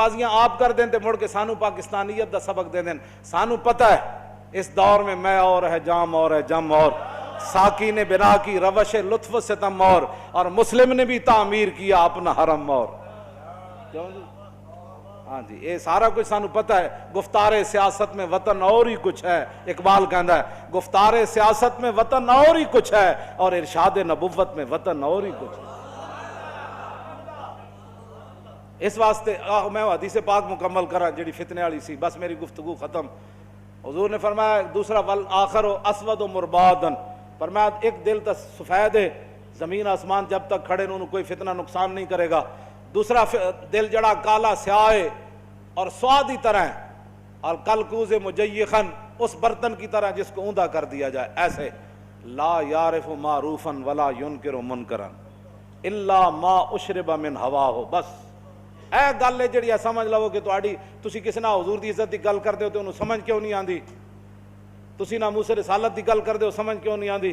بازیاں آپ کر دیں تے مڑ کے سانو پاکستانیت دا سبق دے دیں. سانو پتہ ہے اس دور میں میں اور ہے جام اور ہے جم اور ساکی نے بنا کی روش لطف ستم اور مسلم نے بھی تعمیر کیا اپنا حرم اور. کیوں جی؟ ہاں جی یہ سارا کچھ سانو پتہ ہے. گفتار سیاست میں وطن اور ہی کچھ ہے. اقبال کہندا ہے گفتار سیاست میں وطن اور ہی کچھ ہے اور ارشاد نبوت میں وطن اور ہی کچھ ہے. اس واسطے میں حدیث پاک مکمل کرا جڑی فتنے والی سی, بس میری گفتگو ختم. حضور نے فرمایا دوسرا والآخر اسود و مربادن, فرمایا ایک دل تو سفید ہے, زمین آسمان جب تک کھڑے انہوں کوئی فتنہ نقصان نہیں کرے گا. دوسرا دل جڑا کالا سیاہ ہے اور سوادی طرح ہے, اور کلکوز مجیخن اس برتن کی طرح جس کو اوندا کر دیا جائے ایسے. لا یعرف معروفا ولا ینکر منکرا الا ما اشرب من ہواہ. بس اے گل ہے جڑی سمجھ لو کہ تسی کس نہ حضور دی عزت دی گل کردے ہو تے انہوں سمجھ کیوں نہیں آندی, تسی نہ موسیٰ رسالت دی گل کردے ہو سمجھ کیوں نہیں آندی.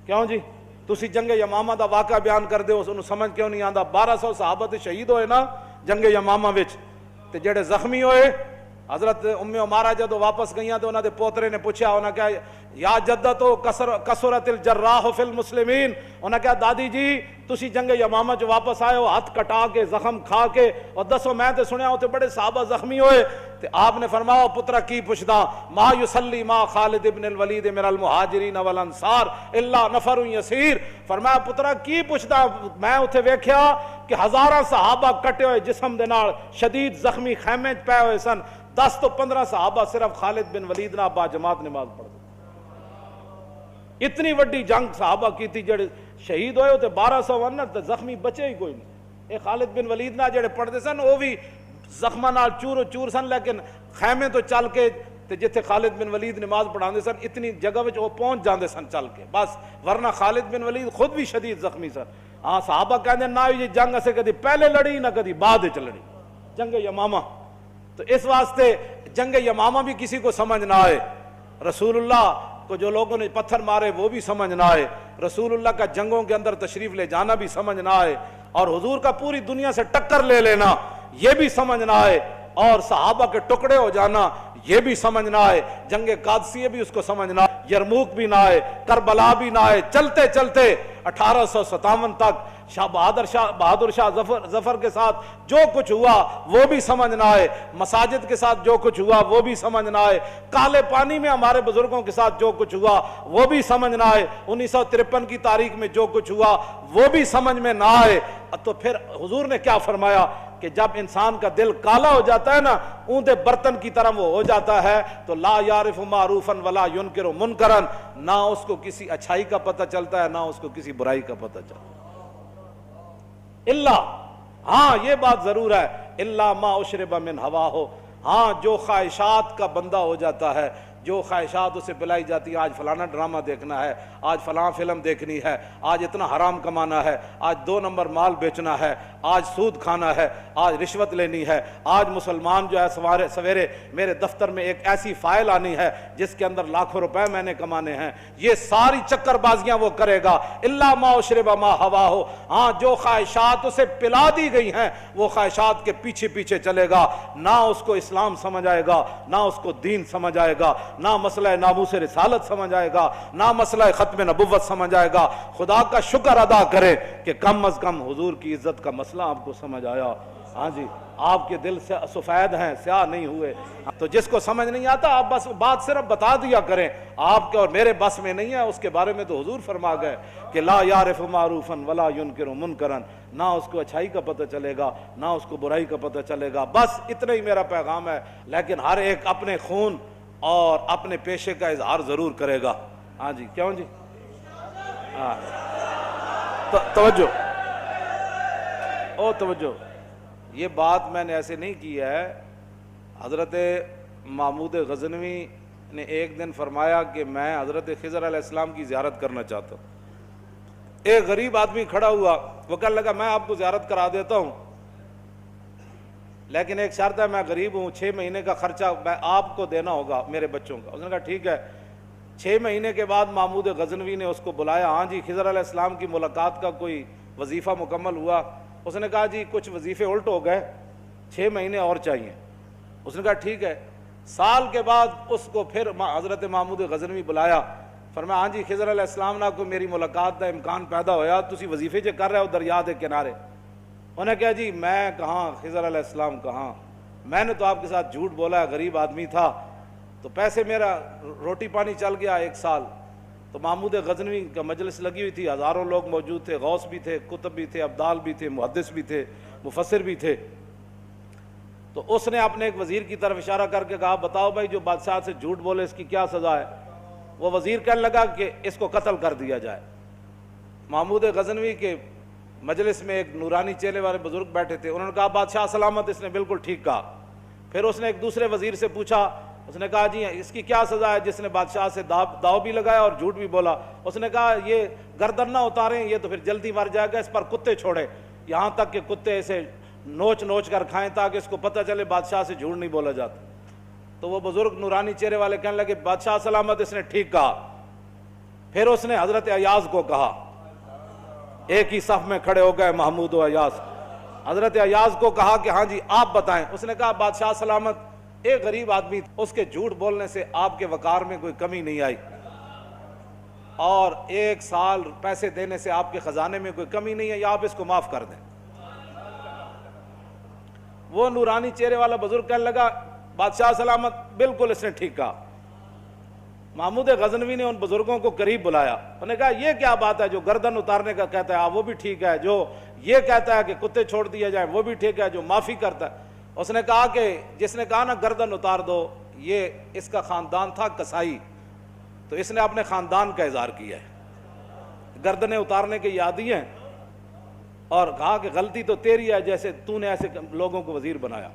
کیوں جی تسی جنگ یمامہ دا واقعہ بیان کردے ہو انہوں سمجھ کیوں نہیں آندا. 1200 صحابہ تے شہید ہوئے نا جنگ یمامہ وچ, تے جڑے زخمی ہوئے حضرت ام عمارہ جدو واپس گئیاں تو انہاں دے پوترے نے پوچھا, انہاں کہا یا جدتو کثرت الجراح فی المسلمین, انہاں کہا دادی جی تسی جنگ یمامہ جو واپس آئے ہو ہاتھ کٹا کے زخم کھا کے, اور دسو میں تے سنیا ہوتے بڑے صحابہ زخمی ہوئے. تے آپ نے فرمایا پترا کی پوچھدا ما یصلی ما خالد ابن الولید من المہاجرین والانصار الا نفر یسیر. فرمایا پترا کی پوچھدا, میں اتھے ویکھیا کہ ہزاراں صحابہ کٹے ہوئے جسم دے نال شدید زخمی خیمے پے ہوئے سن, 10 تو 15 صحابہ صرف خالد بن ولید نہ با جماعت نماز پڑھ. اتنی وڈی جنگ صحابہ کی تھی, جڑے شہید ہوئے ہوتے 1200 ورنہ زخمی بچے ہی کوئی نہیں. اے خالد بن ولید نہ جڑے پڑھتے سن وہ بھی زخمہ نال چور چور سن, لیکن خیمے تو چل کے تے جتھے خالد بن ولید نماز پڑھاندے سن اتنی جگہ وچ وہ پہنچ جاندے سن چل کے بس, ورنہ خالد بن ولید خود بھی شدید زخمی سن. ہاں صحابہ کہندے نہ یہ جنگ اسے کدی پہلے لڑی نہ کدی بعد وچ لڑی, جنگ یمامہ. تو اس واسطے جنگ یمامہ بھی کسی کو سمجھ نہ آئے, رسول اللہ کو جو لوگوں نے پتھر مارے وہ بھی سمجھ نہ آئے, رسول اللہ کا جنگوں کے اندر تشریف لے جانا بھی سمجھ نہ آئے, اور حضور کا پوری دنیا سے ٹکر لے لینا یہ بھی سمجھ نہ آئے, اور صحابہ کے ٹکڑے ہو جانا یہ بھی سمجھ نہ آئے, جنگ قادسیہ بھی اس کو سمجھ نہ آئے, یرموک بھی نہ آئے, کربلا بھی نہ آئے. چلتے چلتے 1857 تک بہادر شاہ ظفر کے ساتھ جو کچھ ہوا وہ بھی سمجھ نہ آئے, مساجد کے ساتھ جو کچھ ہوا وہ بھی سمجھ نہ آئے, کالے پانی میں ہمارے بزرگوں کے ساتھ جو کچھ ہوا وہ بھی سمجھ نہ آئے, 1953 کی تاریخ میں جو کچھ ہوا وہ بھی سمجھ میں نہ آئے. تو پھر حضور نے کیا فرمایا کہ جب انسان کا دل کالا ہو جاتا ہے نا, اونٹے برتن کی طرح وہ ہو جاتا ہے, تو لا یعرف معروفا ولا ینکر منکرا, نہ اس کو کسی اچھائی کا پتہ چلتا ہے نہ اس کو کسی برائی کا پتہ چلتا ہے. اللہ ہاں یہ بات ضرور ہے, الا ما اشرب من ہواہ, ہاں جو خواہشات کا بندہ ہو جاتا ہے, جو خواہشات اسے پلائی جاتی ہیں, آج فلانا ڈرامہ دیکھنا ہے, آج فلاں فلم دیکھنی ہے, آج اتنا حرام کمانا ہے, آج 2 نمبر مال بیچنا ہے, آج سود کھانا ہے, آج رشوت لینی ہے, آج مسلمان جو ہے سویرے میرے دفتر میں ایک ایسی فائل آنی ہے جس کے اندر لاکھوں روپے میں نے کمانے ہیں, یہ ساری چکر بازیاں وہ کرے گا. الا ما اشرب ما ہواہ, ہاں جو خواہشات اسے پلا دی گئی ہیں وہ خواہشات کے پیچھے پیچھے چلے گا, نہ اس کو اسلام سمجھ آئے گا نہ اس کو دین سمجھ آئے گا, نہ مسئلہ ناموس رسالت سمجھ آئے گا نہ مسئلہ ختم نبوت سمجھ آئے گا. خدا کا شکر ادا کریں کہ کم از کم حضور کی عزت کا مسئلہ آپ کو سمجھ آیا. ہاں جی آپ کے دل سے سفید ہیں, سیاہ نہیں ہوئے. تو جس کو سمجھ نہیں آتا آپ بس بات صرف بتا دیا کریں, آپ کے اور میرے بس میں نہیں ہے. اس کے بارے میں تو حضور فرما گئے کہ لا یعرف معروفا ولا ینکر منکرا, نہ اس کو اچھائی کا پتہ چلے گا نہ اس کو برائی کا پتہ چلے گا. بس اتنا ہی میرا پیغام ہے, لیکن ہر ایک اپنے خون اور اپنے پیشے کا اظہار ضرور کرے گا. ہاں جی کیوں جی, ہاں توجہ توجہ, یہ بات میں نے ایسے نہیں کی ہے. حضرت محمود غزنوی نے ایک دن فرمایا کہ میں حضرت خضر علیہ السلام کی زیارت کرنا چاہتا ہوں. ایک غریب آدمی کھڑا ہوا, وہ کہنے لگا میں آپ کو زیارت کرا دیتا ہوں لیکن ایک شرط ہے, میں غریب ہوں, 6 مہینے کا خرچہ میں آپ کو دینا ہوگا میرے بچوں کا. اس نے کہا ٹھیک ہے. 6 مہینے کے بعد محمود غزنوی نے اس کو بلایا. ہاں جی خضر علیہ السلام کی ملاقات کا کوئی وظیفہ مکمل ہوا؟ اس نے کہا جی کچھ وظیفے الٹ ہو گئے, 6 مہینے اور چاہیے. اس نے کہا ٹھیک ہے. سال کے بعد اس کو پھر حضرت محمود غزنوی بلایا. فرمایا ہاں جی خضر علیہ السلام نال کو میری ملاقات کا امکان پیدا ہویا, تسی وظیفے جو کر رہے ہو دریا کے کنارے. انہیں کہا جی میں کہاں, خضر علیہ السلام کہاں, میں نے تو آپ کے ساتھ جھوٹ بولا ہے, غریب آدمی تھا تو پیسے میرا روٹی پانی چل گیا 1 سال. تو محمود غزنوی کا مجلس لگی ہوئی تھی, ہزاروں لوگ موجود تھے, غوث بھی تھے, کتب بھی تھے, ابدال بھی تھے, محدث بھی تھے, مفسر بھی تھے. تو اس نے اپنے ایک وزیر کی طرف اشارہ کر کے کہا بتاؤ بھائی جو بادشاہ سے جھوٹ بولے اس کی کیا سزا ہے. وہ وزیر کہنے لگا کہ اس کو قتل کر دیا جائے. محمود غزنوی کے مجلس میں ایک نورانی چہرے والے بزرگ بیٹھے تھے, انہوں نے کہا بادشاہ سلامت, اس نے بالکل ٹھیک کہا. پھر اس نے ایک دوسرے وزیر سے پوچھا, اس نے کہا جی اس کی کیا سزا ہے جس نے بادشاہ سے داؤ بھی لگایا اور جھوٹ بھی بولا. اس نے کہا یہ گردن نہ اتاریں, یہ تو پھر جلدی مر جائے گا, اس پر کتے چھوڑے, یہاں تک کہ کتے اسے نوچ نوچ کر کھائیں تاکہ اس کو پتہ چلے بادشاہ سے جھوٹ نہیں بولا جاتا. تو وہ بزرگ نورانی چہرے والے کہنے لگے بادشاہ سلامت, اس نے ٹھیک کہا. پھر اس نے حضرت ایاز کو کہا, ایک ہی صف میں کھڑے ہو گئے محمود و ایاز. حضرت ایاز کو کہا کہ ہاں جی آپ بتائیں. اس نے کہا بادشاہ سلامت, ایک غریب آدمی, اس کے جھوٹ بولنے سے آپ کے وقار میں کوئی کمی نہیں آئی, اور 1 سال پیسے دینے سے آپ کے خزانے میں کوئی کمی نہیں ہے, یا آپ اس کو معاف کر دیں. وہ نورانی چہرے والا بزرگ کہنے لگا بادشاہ سلامت بالکل اس نے ٹھیک کہا. محمود غزنوی نے ان بزرگوں کو قریب بلایا, انہوں نے کہا یہ کیا بات ہے, جو گردن اتارنے کا کہتا ہے وہ بھی ٹھیک ہے, جو یہ کہتا ہے کہ کتے چھوڑ دیا جائے وہ بھی ٹھیک ہے, جو معافی کرتا ہے. اس نے کہا کہ جس نے کہا نا گردن اتار دو, یہ اس کا خاندان تھا کسائی, تو اس نے اپنے خاندان کا اظہار کیا ہے, گردنیں اتارنے کے عادی ہیں, اور کہا کہ غلطی تو تیری ہے جیسے تو نے ایسے لوگوں کو وزیر بنایا.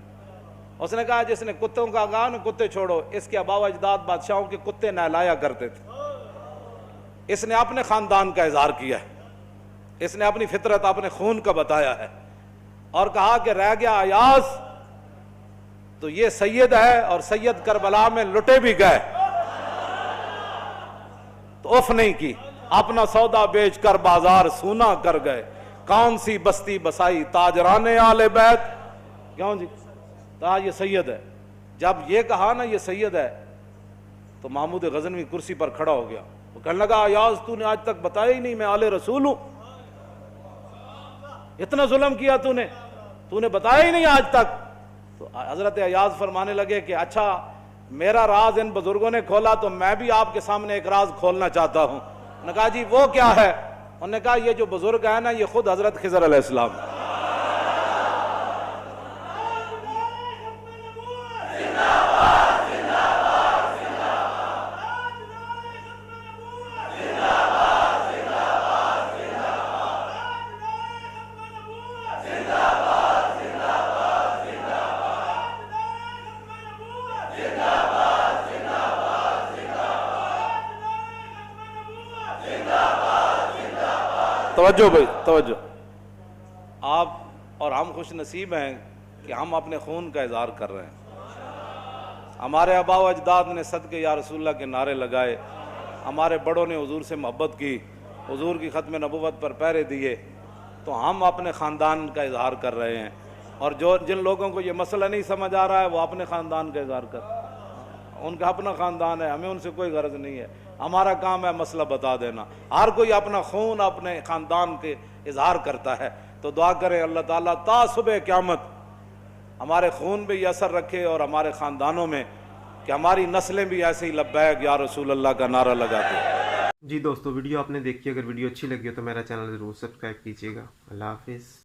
اس نے کہا جس نے کتوں کا کہا نا کتے چھوڑو, اس کے آباء و اجداد بادشاہوں کے کتے نہلایا کرتے تھے. اس نے اپنے خاندان کا اظہار کیا ہے, اس نے اپنی فطرت اپنے خون کا بتایا ہے, اور کہا کہ رہ گیا ایاز تو یہ سید ہے, اور سید کربلا میں لٹے بھی گئے تو اف نہیں کی, اپنا سودا بیچ کر بازار سونا کر گئے, کون سی بستی بسائی تاجران آل بیت. کیوں جی یہ سید ہے. جب یہ کہا نا یہ سید ہے تو محمود غزنوی کرسی پر کھڑا ہو گیا. وہ کہنے لگا ایاز تو نے آج تک بتایا ہی نہیں میں آل رسول ہوں, اتنا ظلم کیا تو نے بتایا ہی نہیں آج تک. تو حضرت ایاز فرمانے لگے کہ اچھا میرا راز ان بزرگوں نے کھولا تو میں بھی آپ کے سامنے ایک راز کھولنا چاہتا ہوں. انہوں نے کہا جی وہ کیا ہے. انہوں نے کہا یہ جو بزرگ ہے نا یہ خود حضرت خضر علیہ السلام. توجہ بھائی توجہ, آپ اور ہم خوش نصیب ہیں کہ ہم اپنے خون کا اظہار کر رہے ہیں. ہمارے آباء و اجداد نے صدقے یا رسول اللہ کے نعرے لگائے, ہمارے بڑوں نے حضور سے محبت کی, حضور کی ختم نبوت پر پہرے دیے, تو ہم اپنے خاندان کا اظہار کر رہے ہیں. اور جن لوگوں کو یہ مسئلہ نہیں سمجھ آ رہا ہے وہ اپنے خاندان کا اظہار کر, ان کا اپنا خاندان ہے, ہمیں ان سے کوئی غرض نہیں ہے. ہمارا کام ہے مسئلہ بتا دینا. ہر کوئی اپنا خون اپنے خاندان کے اظہار کرتا ہے. تو دعا کریں اللہ تعالیٰ تا صبح قیامت ہمارے خون بھی یہ اثر رکھے اور ہمارے خاندانوں میں, کہ ہماری نسلیں بھی ایسے ہی لبیک یا رسول اللہ کا نعرہ لگاتے ہیں. جی دوستو ویڈیو آپ نے دیکھی, اگر ویڈیو اچھی لگی ہو تو میرا چینل ضرور سبسکرائب کیجیے گا. اللہ حافظ.